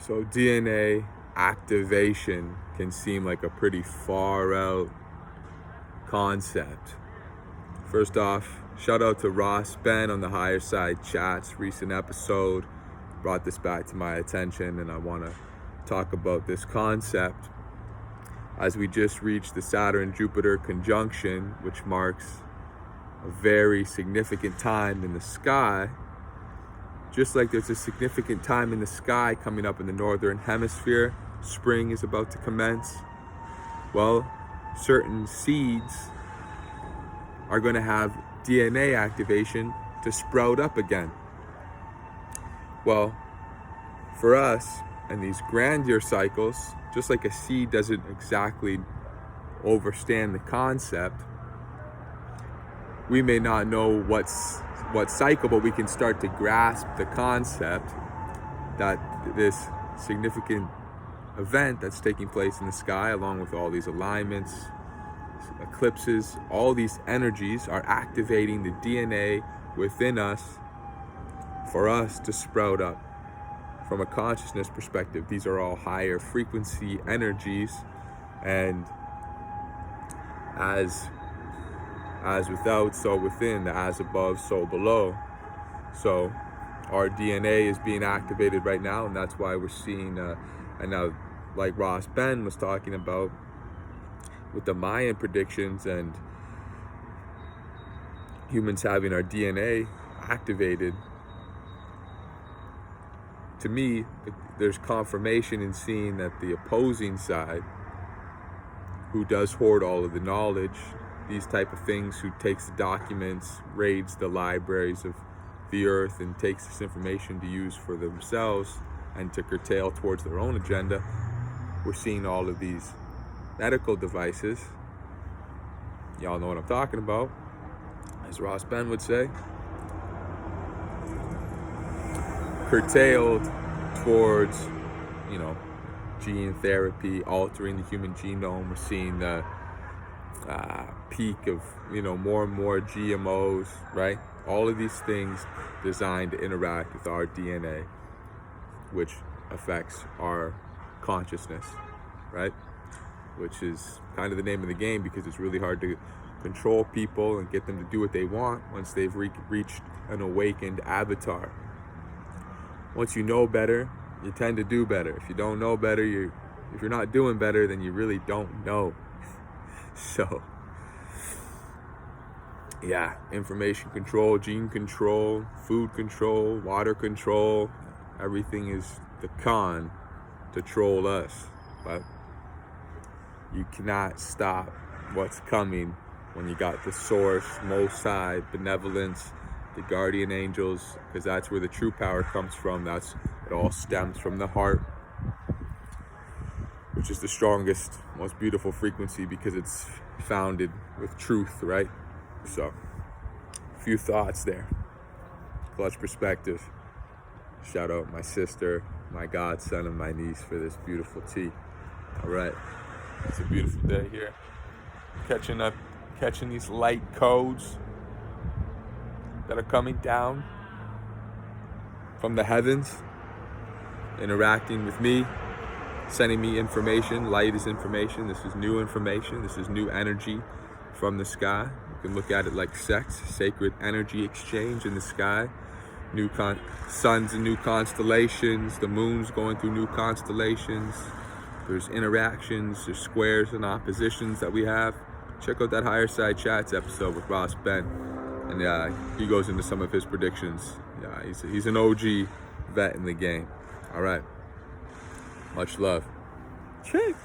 So DNA activation can seem like a pretty far out concept. First off, shout out to Ross Ben on the Higher Side Chats. Recent episode brought this back to my attention, and I want to talk about this concept as we just reached the Saturn-Jupiter conjunction, which marks a very significant time in the sky. Just like there's a significant time in the sky coming up in the northern hemisphere, spring is about to commence. Well, certain seeds are going to have DNA activation to sprout up again. Well, for us and these grandeur cycles, just like a seed doesn't exactly understand the concept, we may not know what cycle, but we can start to grasp the concept that this significant event that's taking place in the sky, along with all these alignments, eclipses, all these energies are activating the DNA within us for us to sprout up. From a consciousness perspective, these are all higher frequency energies, and as without, so within, as above, so below. So our DNA is being activated right now, and that's why we're seeing, and now, like Ross Ben was talking about with the Mayan predictions and humans having our DNA activated, to me, there's confirmation in seeing that the opposing side, who does hoard all of the knowledge, these type of things, who takes the documents, raids the libraries of the earth, and takes this information to use for themselves and to curtail towards their own agenda. We're seeing all of these medical devices, y'all know what I'm talking about, as Ross Ben would say, curtailed towards, gene therapy, altering the human genome. We're seeing the peak of, more and more GMOs, right? All of these things designed to interact with our DNA, which affects our consciousness, right? Which is kind of the name of the game, because it's really hard to control people and get them to do what they want once they've reached an awakened avatar. Once you know better, you tend to do better. If you don't know better, if you're not doing better, then you really don't know. So, yeah, information control, gene control, food control, water control, everything is the con to troll us. But you cannot stop what's coming when you got the source, most side, benevolence, the guardian angels, because that's where the true power comes from. It all stems from the heart, which is the strongest, most beautiful frequency, because it's founded with truth, right? So, a few thoughts there. Clutch perspective. Shout out my sister, my godson, and my niece for this beautiful tea. All right, it's a beautiful day here. Catching these light codes that are coming down from the heavens, interacting with me, sending me information. Light is information. This is new information. This is new energy from the sky. You can look at it like sex, sacred energy exchange in the sky. New suns and new constellations. The moon's going through new constellations. There's interactions. There's squares and oppositions that we have. Check out that Higher Side Chats episode with Ross Ben, and he goes into some of his predictions. Yeah, he's an OG vet in the game. All right. Much love. Cheers.